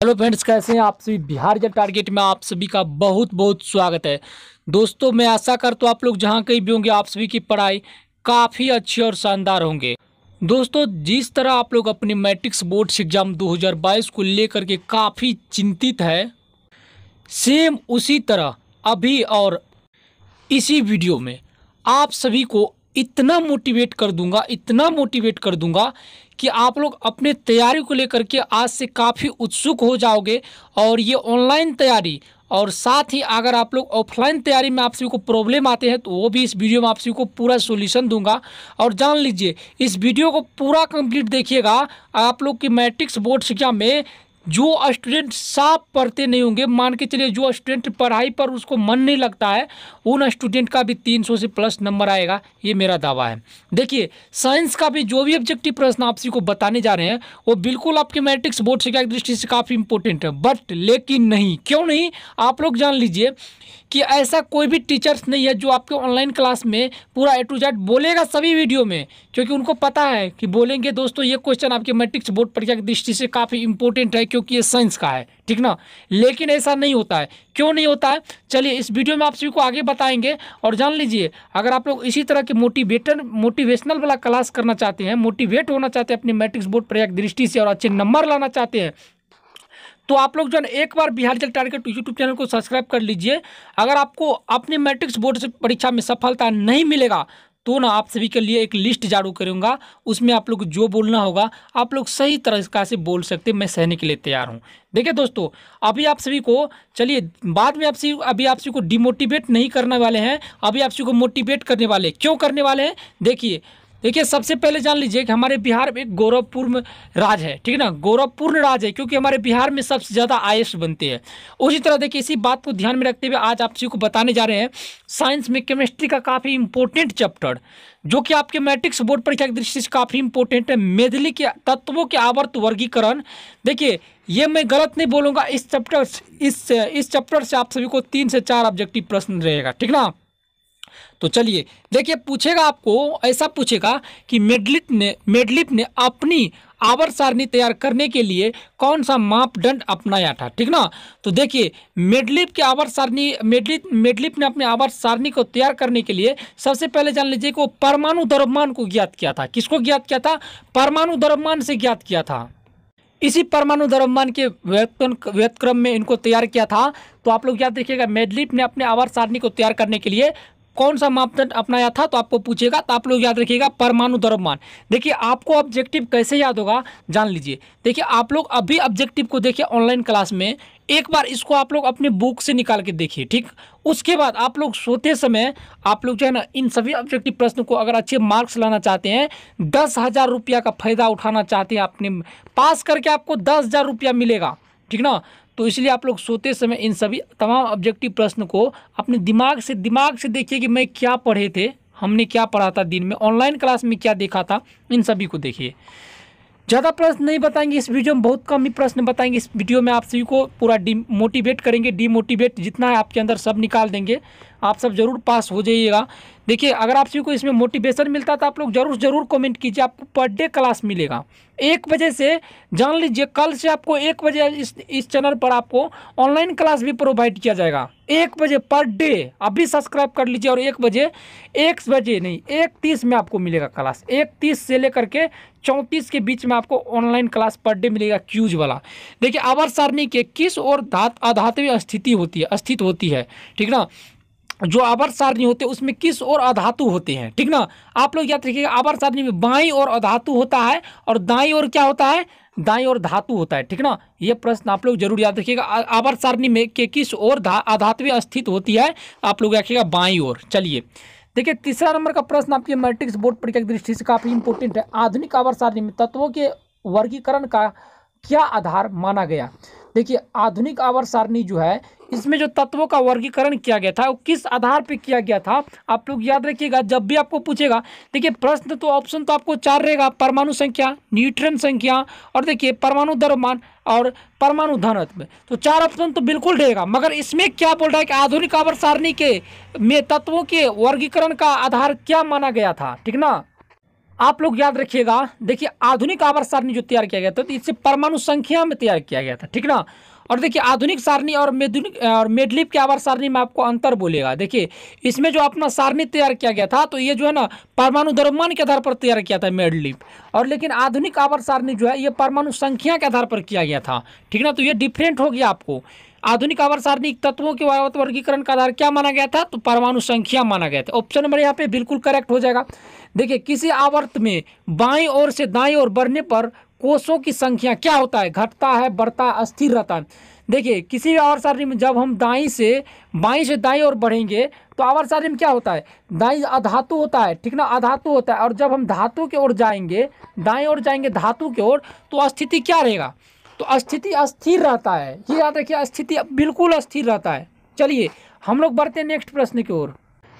Hello friends, कैसे हैं आप सभी। बिहार जल टारगेट में आप सभी का बहुत बहुत स्वागत है। दोस्तों, मैं आशा करता हूँ आप लोग जहाँ कहीं भी होंगे आप सभी की पढ़ाई काफ़ी अच्छी और शानदार होंगे। दोस्तों, जिस तरह आप लोग अपनी मैट्रिक्स बोर्ड्स एग्जाम 2022 को लेकर के काफ़ी चिंतित है, सेम उसी तरह अभी और इसी वीडियो में आप सभी को इतना मोटिवेट कर दूंगा कि आप लोग अपने तैयारी को लेकर के आज से काफ़ी उत्सुक हो जाओगे। और ये ऑनलाइन तैयारी और साथ ही अगर आप लोग ऑफलाइन तैयारी में आप सभी को प्रॉब्लम आते हैं तो वो भी इस वीडियो में आप सभी को पूरा सॉल्यूशन दूंगा। और जान लीजिए, इस वीडियो को पूरा कंप्लीट देखिएगा। आप लोग की मैट्रिक्स बोर्ड एग्जाम में जो स्टूडेंट साफ पढ़ते नहीं होंगे, मान के चलिए जो स्टूडेंट पढ़ाई पर उसको मन नहीं लगता है, उन स्टूडेंट का भी 300 से प्लस नंबर आएगा, ये मेरा दावा है। देखिए, साइंस का भी जो भी ऑब्जेक्टिव प्रश्न आप सभी को बताने जा रहे हैं वो बिल्कुल आपके मैट्रिक्स बोर्ड से की दृष्टि से काफ़ी इंपॉर्टेंट है। बट लेकिन नहीं, क्यों नहीं, आप लोग जान लीजिए कि ऐसा कोई भी टीचर्स नहीं है जो आपके ऑनलाइन क्लास में पूरा ए टू जेड बोलेगा सभी वीडियो में, क्योंकि उनको पता है कि बोलेंगे दोस्तों ये क्वेश्चन आपके मैट्रिक्स बोर्ड परीक्षा की दृष्टि से काफ़ी इंपॉर्टेंट है क्योंकि ये साइंस का है, ठीक ना। लेकिन ऐसा नहीं होता है। क्यों नहीं होता है, चलिए इस वीडियो में आप सभी को आगे बताएंगे। और जान लीजिए, अगर आप लोग इसी तरह के मोटिवेशनल वाला क्लास करना चाहते हैं, मोटिवेट होना चाहते हैं अपनी मैट्रिक्स बोर्ड परीक्षा की दृष्टि से और अच्छे नंबर लाना चाहते हैं, तो आप लोग जो है एक बार बिहार जल टारगेट यूट्यूब चैनल को सब्सक्राइब कर लीजिए। अगर आपको अपनी मैट्रिक्स बोर्ड से परीक्षा में सफलता नहीं मिलेगा तो ना आप सभी के लिए एक लिस्ट जारी करूंगा, उसमें आप लोग जो बोलना होगा आप लोग सही तरह से बोल सकते, मैं सहने के लिए तैयार हूं। देखिए दोस्तों, अभी आप सभी को, चलिए बाद में अभी आप सभी को डिमोटिवेट नहीं करने वाले हैं, अभी आप सभी को मोटिवेट करने वाले। क्यों करने वाले हैं, देखिए सबसे पहले जान लीजिए कि हमारे बिहार में एक गौरवपूर्ण राज है, ठीक है ना। गौरवपूर्ण राज है क्योंकि हमारे बिहार में सबसे ज़्यादा आईएएस बनते हैं। उसी तरह देखिए, इसी बात को ध्यान में रखते हुए आज आप सभी को बताने जा रहे हैं साइंस में केमिस्ट्री का काफ़ी इंपॉर्टेंट चैप्टर, जो कि आपके मैट्रिक्स बोर्ड परीक्षा की दृष्टि से काफ़ी इंपॉर्टेंट है। मेदली के तत्वों के आवर्त वर्गीकरण। देखिए, ये मैं गलत नहीं बोलूँगा, इस चैप्टर से आप सभी को 3 से 4 ऑब्जेक्टिव प्रश्न रहेगा, ठीक ना। तो चलिए देखिए, पूछेगा आपको, ऐसा पूछेगा कि मेडलिप ने अपनी आवर्त सारणी तैयार करने के लिए कौन सा मापदंड अपनाया था, ठीक ना। तो देखिए, मेडलिप ने अपने आवर्त सारणी को तैयार करने के लिए सबसे पहले जान लीजिए कि वो परमाणु द्रव्यमान को ज्ञात किया था। किसको ज्ञात किया था, परमाणु द्रव्यमान से ज्ञात किया था। इसी परमाणु द्रव्यमान के व्युत्क्रम में इनको तैयार किया था। तो आप लोग याद देखिएगा, मेडलिप ने अपने आवर्त सारणी को तैयार करने के लिए कौन सा मापदंड अपनाया था, तो आपको पूछेगा तो आप लोग याद रखिएगा परमाणु द्रव्यमान। देखिए, आपको ऑब्जेक्टिव कैसे याद होगा, जान लीजिए। देखिए, आप लोग अभी ऑब्जेक्टिव को देखिए ऑनलाइन क्लास में, एक बार इसको आप लोग अपने बुक से निकाल के देखिए, ठीक। उसके बाद आप लोग सोते समय आप लोग जो है ना, इन सभी ऑब्जेक्टिव प्रश्न को अगर अच्छे मार्क्स लाना चाहते हैं, 10,000 रुपया का फायदा उठाना चाहते हैं, अपने पास करके आपको 10,000 रुपया मिलेगा, ठीक ना। तो इसलिए आप लोग सोते समय इन सभी तमाम ऑब्जेक्टिव प्रश्न को अपने दिमाग से देखिए कि मैं क्या पढ़े थे, हमने क्या पढ़ा था दिन में, ऑनलाइन क्लास में क्या देखा था, इन सभी को देखिए। ज़्यादा प्रश्न नहीं बताएंगे इस वीडियो में, बहुत कम ही प्रश्न बताएंगे इस वीडियो में। आप सभी को पूरा मोटिवेट करेंगे, डिमोटिवेट जितना है आपके अंदर सब निकाल देंगे। आप सब जरूर पास हो जाइएगा। देखिए, अगर आप सभी को इसमें मोटिवेशन मिलता तो आप लोग जरूर कमेंट कीजिए, आपको पर डे क्लास मिलेगा 1 बजे से। जान लीजिए, कल से आपको 1 बजे इस चैनल पर आपको ऑनलाइन क्लास भी प्रोवाइड किया जाएगा, 1 बजे पर डे। अभी सब्सक्राइब कर लीजिए और 1 बजे नहीं, 1:30 में आपको मिलेगा क्लास। 1:30 से लेकर के 34 के बीच में आपको ऑनलाइन क्लास पर डे मिलेगा, क्यूज वाला। देखिए, आवर्त सारणी के किस और अधातुवी स्थित होती है, ठीक ना। जो आवर्त सारणी होते हैं उसमें किस और अधातु होते हैं, ठीक ना। आप लोग याद रखिएगा, आवर्त सारणी में बाईं और अधातु होता है और दाईं और क्या होता है, दाईं और धातु होता है, ठीक ना। ये प्रश्न आप लोग जरूर याद रखिएगा। आवर्त सारणी में के किस और अधातुवी स्थित होती है, आप लोग रखिएगा बाईं ओर। चलिए देखिए, तीसरा नंबर का प्रश्न आपके मैट्रिक्स बोर्ड परीक्षा की दृष्टि से काफी इंपॉर्टेंट है। आधुनिक आवर्त सारणी में तत्वों के वर्गीकरण का क्या आधार माना गया। देखिए, आधुनिक आवर्त सारणी जो है, इसमें जो तत्वों का वर्गीकरण किया गया था वो किस आधार पे किया गया था, आप लोग याद रखिएगा। जब भी आपको पूछेगा, देखिए प्रश्न तो ऑप्शन तो आपको 4 रहेगा, परमाणु संख्या, न्यूट्रॉन संख्या, और देखिए परमाणु द्रव्यमान और परमाणु घनत्व। तो 4 ऑप्शन तो बिल्कुल रहेगा, मगर इसमें क्या बोल रहा है कि आधुनिक आवर्त सारणी के में तत्वों के वर्गीकरण का आधार क्या माना गया था, ठीक ना। आप लोग याद रखिएगा, देखिए आधुनिक आवर्त सारणी जो तैयार किया गया था तो इससे परमाणु संख्या में तैयार किया गया था, ठीक ना। और देखिए आधुनिक सारणी और मेडलिप के आवर्त सारणी में आपको अंतर बोलेगा। देखिए इसमें जो अपना सारणी तैयार किया गया था तो ये जो है ना परमाणु द्रव्यमान के आधार पर तैयार किया था मेडलिप, और लेकिन आधुनिक आवर्त सारणी जो है ये परमाणु संख्या के आधार पर किया गया था, ठीक ना। तो ये डिफरेंट हो गया आपको। आधुनिक आवर्त सारणी तत्वों के आवर्त वर्गीकरण का आधार क्या माना गया था, तो परमाणु संख्या माना गया था। ऑप्शन नंबर यहाँ पे बिल्कुल करेक्ट हो जाएगा। देखिए किसी आवर्त में बाईं ओर से दाईं ओर बढ़ने पर कोषों की संख्या क्या होता है, घटता है, बढ़ता है, अस्थिर रहता है। देखिए किसी भी आवर्त सारणी में जब हम बाईं से दाईं ओर बढ़ेंगे तो आवर्त सारणी में क्या होता है, दाईं अधातु होता है, ठीक ना, अधातु होता है। और जब हम धातु की ओर जाएंगे, दाईं ओर जाएंगे धातु की ओर, तो स्थिति क्या रहेगा, तो स्थिति अस्थिर रहता है। ये याद रखिए, स्थिति बिल्कुल अस्थिर रहता है। चलिए हम लोग बढ़ते हैं नेक्स्ट प्रश्न की ओर।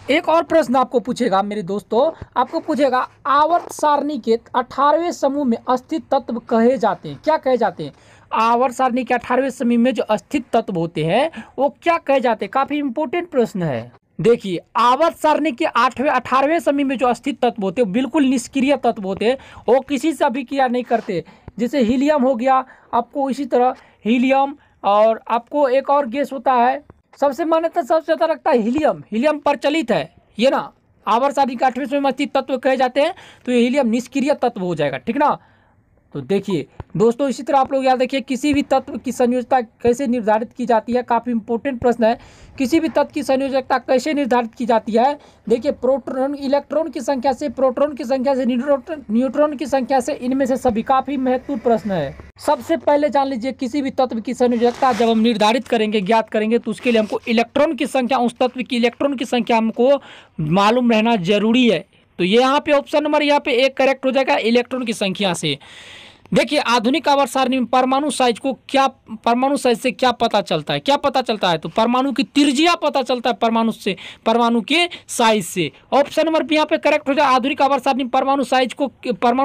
एक और प्रश्न आपको पूछेगा मेरे दोस्तों, आपको पूछेगा आवर्त सारणी के 18वें समूह में स्थित तत्व कहे जाते हैं, क्या कहे जाते हैं। आवर्त सारणी के 18वें समूह में जो स्थित तत्व होते हैं वो क्या कहे जाते हैं, काफी इंपॉर्टेंट प्रश्न है। देखिए आवर्त सारणी के 18वें समूह में जो स्थित तत्व होते हैं बिल्कुल निष्क्रिय तत्व होते हैं, वो किसी से अभिक्रिया नहीं करते। जैसे हीलियम हो गया आपको, इसी तरह हीलियम, और आपको एक और गैस होता है, सबसे मान्यता सबसे ज़्यादा रखता है हीलियम, हीलियम प्रचलित है ये ना। आवर्त सारणी के 8वें समूह में स्थित तत्व कहे जाते हैं तो ये हीलियम निष्क्रिय तत्व हो जाएगा, ठीक ना। तो देखिए दोस्तों इसी तरह आप लोग याद रखिए किसी भी तत्व की संयोजकता कैसे निर्धारित की जाती है, काफ़ी इंपॉर्टेंट प्रश्न है। किसी भी तत्व की संयोजकता कैसे निर्धारित की जाती है, देखिए प्रोटॉन इलेक्ट्रॉन की संख्या से, प्रोटॉन की संख्या से, न्यूट्रॉन की संख्या से, इनमें से सभी, काफ़ी महत्वपूर्ण प्रश्न है। सबसे पहले जान लीजिए किसी भी तत्व की संयोजकता जब हम निर्धारित करेंगे, ज्ञात करेंगे, तो उसके लिए हमको इलेक्ट्रॉन की संख्या, उस तत्व की इलेक्ट्रॉन की संख्या हमको मालूम रहना जरूरी है। तो ये यहाँ पे ऑप्शन नंबर यहाँ पे एक करेक्ट हो जाएगा, इलेक्ट्रॉन की संख्या से। देखिए आधुनिक आवर्त सारणी में परमाणु साइज को क्या, परमाणु साइज से क्या पता चलता है, क्या पता चलता है, तो परमाणु की त्रिज्या पता चलता है परमाणु से, परमाणु के साइज से। ऑप्शन नंबर बी यहाँ पे करेक्ट हो जाए। आधुनिक आवर्त सारणी में परमाणु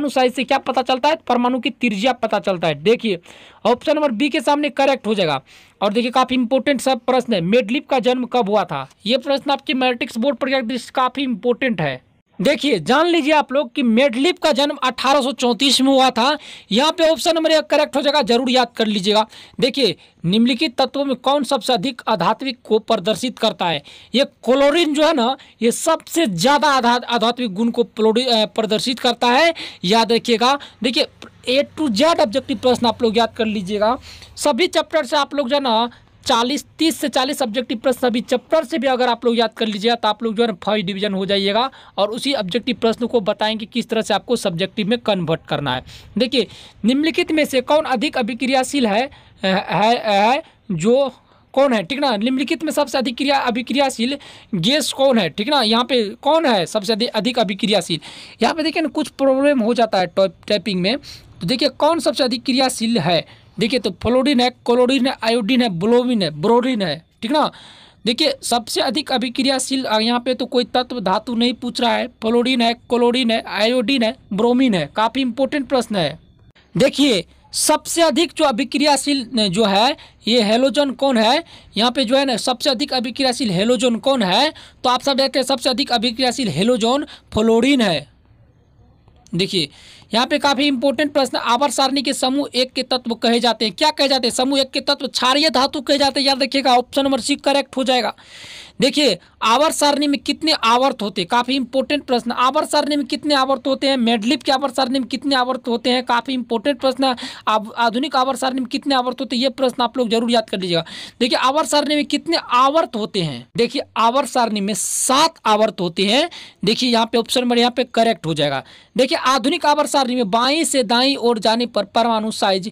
साइज से क्या पता चलता है, परमाणु की त्रिज्या पता चलता है। देखिए ऑप्शन नंबर बी के सामने करेक्ट हो जाएगा। और देखिए काफी इंपॉर्टेंट सब प्रश्न है, मेडलिप का जन्म कब हुआ था, ये प्रश्न आपके मैट्रिक्स बोर्ड पर काफी इंपॉर्टेंट है। देखिए जान लीजिए आप लोग कि मेडलिप का जन्म 1834 में हुआ था। यहाँ पे ऑप्शन नंबर एक करेक्ट हो जाएगा, जरूर याद कर लीजिएगा। देखिए निम्नलिखित तत्वों में कौन सबसे अधिक आध्यात्मिक को प्रदर्शित करता है, ये क्लोरीन जो है ना ये सबसे ज़्यादा आध्यात्मिक गुण को प्रदर्शित करता है, याद रखिएगा। देखिए A to Z ऑब्जेक्टिव प्रश्न आप लोग याद कर लीजिएगा। सभी चैप्टर से आप लोग जो है ना 30 से 40 ऑब्जेक्टिव प्रश्न सभी चैप्टर से भी अगर आप लोग याद कर लीजिएगा तो आप लोग जो है ना फर्स्ट डिवीजन हो जाइएगा। और उसी ऑब्जेक्टिव प्रश्न को बताएंगे किस तरह से आपको सब्जेक्टिव में कन्वर्ट करना है। देखिए निम्नलिखित में से कौन अधिक अभिक्रियाशील है जो कौन है, ठीक ना। निम्नलिखित में सबसे अधिक अभिक्रियाशील गैस कौन है, ठीक ना। यहाँ पे कौन है सबसे अधिक अभिक्रियाशील, यहाँ पे देखिए ना कुछ प्रॉब्लम हो जाता है टाइपिंग में। तो देखिए कौन सबसे अधिक क्रियाशील है, देखिए तो फ्लोरीन है, क्लोरीन है, आयोडीन है, ब्रोमीन है, ठीक ना। देखिए सबसे अधिक अभिक्रियाशील यहाँ पे तो कोई तत्व धातु नहीं पूछ रहा है, फ्लोरीन है, क्लोरीन है, आयोडीन है, ब्रोमीन है, काफ़ी इंपॉर्टेंट प्रश्न है। देखिए सबसे अधिक जो अभिक्रियाशील जो है ये हेलोजन कौन है, यहाँ पे जो है ना सबसे अधिक अभिक्रियाशील हेलोजन कौन है, तो आप सब देखें सबसे अधिक अभिक्रियाशील हेलोजन फ्लोरीन है। देखिए यहाँ पे काफी इंपॉर्टेंट प्रश्न, आवर्त सारणी के समूह एक के तत्व कहे जाते हैं, क्या कहे जाते हैं, समूह एक के तत्व क्षारीय धातु कहे जाते हैं, याद रखिएगा। ऑप्शन नंबर सी करेक्ट हो जाएगा। देखिए आवर्त सारणी में कितने आवर्त होते हैं, काफी इंपॉर्टेंट प्रश्न, आवर्त सारणी में कितने आवर्त होते हैं, मेडलिप के आवर्त सारणी में कितने आवर्त होते हैं, काफी इंपॉर्टेंट प्रश्न। आधुनिक आवर्त सारणी में कितने आवर्त होते हैं, ये प्रश्न आप लोग जरूर याद कर लीजिएगा। देखिए आवर्त सारणी में कितने आवर्त होते हैं, देखिए आवर्त सारणी में 7 आवर्त होते हैं। देखिए यहाँ पे ऑप्शन नंबर यहाँ पे करेक्ट हो जाएगा। देखिए आधुनिक आवर्त सारणी में बाईं से दाईं ओर जाने पर परमाणु साइज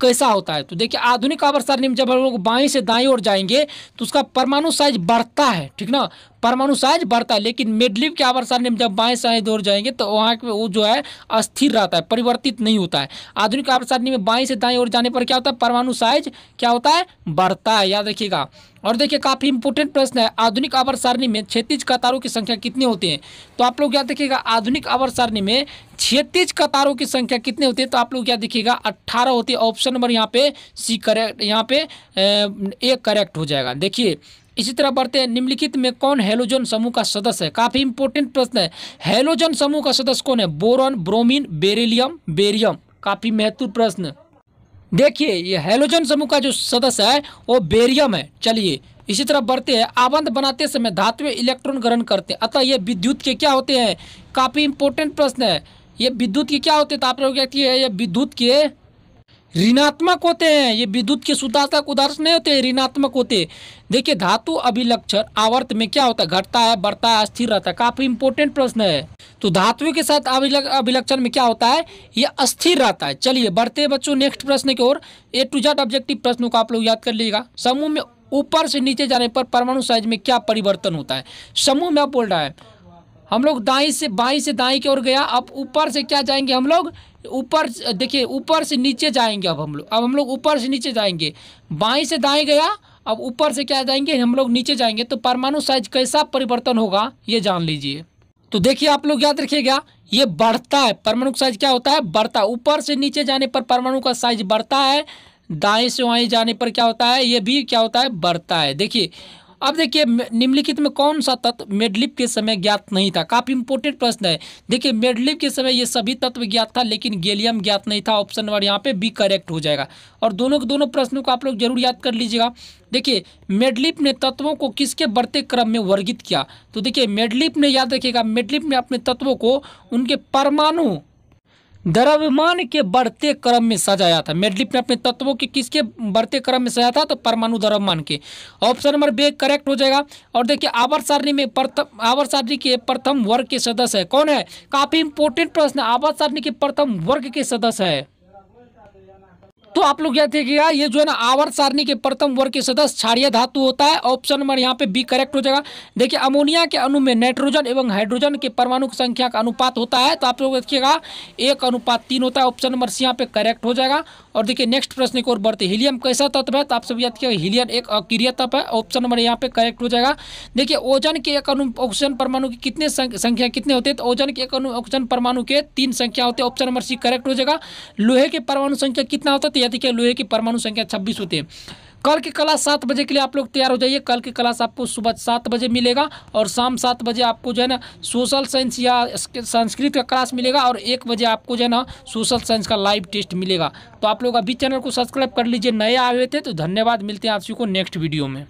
कैसा होता है, तो देखिए आधुनिक आवर्त सारणी में जब हम लोग बाईं से दाईं ओर जाएंगे तो उसका परमाणु साइज बढ़ता है, ठीक ना, परमाणु साइज बढ़ता है। लेकिन मेडलिप के आवर्त सारणी में जब बाएं से दाईं ओर जाएंगे तो वहाँ पे वो जो है अस्थिर रहता है, परिवर्तित नहीं होता है। आधुनिक आवर्त सारणी में बाईं से दाईं ओर जाने पर क्या होता है, परमाणु साइज क्या होता है, बढ़ता है, याद रखिएगा। और देखिए काफी इंपॉर्टेंट प्रश्न है, आधुनिक आवर्त सारणी में क्षैतिज कतारों की संख्या कितनी होती है, तो आप लोग याद रखिएगा आधुनिक आवर्त सारणी में क्षैतिज कतारों की संख्या कितनी होती है, तो आप लोग याद रखिएगा 18 होती है। ऑप्शन नंबर यहाँ पे सी करेक्ट, यहाँ पे ए करेक्ट हो जाएगा। देखिए इसी तरह बढ़ते हैं, निम्नलिखित में कौन हैलोजन समूह का सदस्य है? काफी इंपॉर्टेंट प्रश्न है। हैलोजन समूह का सदस्य कौन है? Boron, bromine, beryllium, barium. काफी महत्वपूर्ण प्रश्न। देखिए ये हैलोजन समूह का जो सदस्य है वो बेरियम है। चलिए इसी तरह बढ़ते हैं, आबंध बनाते समय धातुएं इलेक्ट्रॉन ग्रहण करते हैं, अतः ये विद्युत के क्या होते हैं? काफी इंपॉर्टेंट प्रश्न है। ये विद्युत के क्या होते हैं? तो आप लोग कहती है ये विद्युत के ऋणात्मक होते हैं। ये विद्युत के शुद्धार्थक उदाहरण नहीं होते, ऋणात्मक होते। देखिए धातु अभिलक्षण आवर्त में क्या होता है? घटता है, बढ़ता है, स्थिर रहता है। काफी इंपॉर्टेंट प्रश्न है। तो धातुओं के साथ अभिलक्षण में क्या होता है? ये अस्थिर रहता है। चलिए बढ़ते हैं बच्चों नेक्स्ट प्रश्न की ओर। ए टू जेड ऑब्जेक्टिव प्रश्नों को आप लोग याद कर लीजिएगा। समूह में ऊपर से नीचे जाने पर परमाणु साइज में क्या परिवर्तन होता है? समूह में आप बोल रहा है हम लोग बाई से दाएं की ओर गया, अब ऊपर से क्या जाएंगे हम लोग? ऊपर देखिए ऊपर से नीचे जाएंगे। अब हम लोग ऊपर से नीचे जाएंगे। बाएं से दाएं गया, अब ऊपर से क्या जाएंगे? हम लोग नीचे जाएंगे। तो परमाणु साइज कैसा परिवर्तन होगा ये जान लीजिए। तो देखिए आप लोग याद रखिएगा, ये बढ़ता है। परमाणु साइज क्या होता है? बढ़ता है। ऊपर से नीचे जाने पर परमाणु का साइज बढ़ता है, दाएं से बाएं जाने पर क्या होता है? ये भी क्या होता है? बढ़ता है। देखिए अब देखिए निम्नलिखित में कौन सा तत्व मेडलिप के समय ज्ञात नहीं था? काफी इंपॉर्टेंट प्रश्न है। देखिए मेडलिप के समय ये सभी तत्व ज्ञात था लेकिन गैलियम ज्ञात नहीं था। ऑप्शन नंबर यहाँ पे बी करेक्ट हो जाएगा। और दोनों के दोनों प्रश्नों को आप लोग जरूर याद कर लीजिएगा। देखिए मेडलिप ने तत्वों को किसके बढ़ते क्रम में वर्गित किया? तो देखिए मेडलिप ने, याद रखिएगा, मेडलिप ने अपने तत्वों को उनके परमाणु द्रव्यमान के बढ़ते क्रम में सजाया था। मेडलिप ने अपने तत्वों के किसके बढ़ते क्रम में सजाया था? तो परमाणु द्रव्यमान के। ऑप्शन नंबर बी करेक्ट हो जाएगा। और देखिए आवर्त सारणी में आवर्त सारणी के प्रथम वर्ग के सदस्य है कौन है? काफी इंपॉर्टेंट प्रश्न। आवर्त सारणी के प्रथम वर्ग के सदस्य है तो आप लोग याद रखिएगा, ये जो है ना आवर्त सारणी के प्रथम वर्ग के सदस्य क्षारीय धातु होता है। ऑप्शन नंबर यहाँ पे बी करेक्ट हो जाएगा। देखिए अमोनिया के अणु में नाइट्रोजन एवं हाइड्रोजन के परमाणु की संख्या का अनुपात होता है, तो आप लोग देखिएगा 1:3 होता है। ऑप्शन नंबर सी यहाँ पे करेक्ट हो जाएगा। और देखिए नेक्स्ट प्रश्न की ओर बढ़ते, हीलियम कैसा तत्व है? तो आप सब याद रखिएगा हीलियम एक अक्रिय तत्व है। ऑप्शन नंबर यहाँ पे करेक्ट हो जाएगा। देखिए ओजोन के एक अणु ऑक्सीजन परमाणु की कितने संख्या कितने होते हैं? तो ओजोन के एक अणु ऑक्सीजन परमाणु के 3 संख्या होते हैं। ऑप्शन नंबर सी करेक्ट हो जाएगा। लोहे के परमाणु संख्या कितना होता है? तो याद रखिए लोहे की परमाणु संख्या 26 होती है। कल की क्लास 7 बजे के लिए आप लोग तैयार हो जाइए। कल की क्लास आपको सुबह 7 बजे मिलेगा और शाम 7 बजे आपको जो है ना सोशल साइंस या संस्कृत का क्लास मिलेगा और 1 बजे आपको जो है ना सोशल साइंस का लाइव टेस्ट मिलेगा। तो आप लोग अभी चैनल को सब्सक्राइब कर लीजिए, नए आए हुए थे तो धन्यवाद। मिलते हैं आप सभी को नेक्स्ट वीडियो में।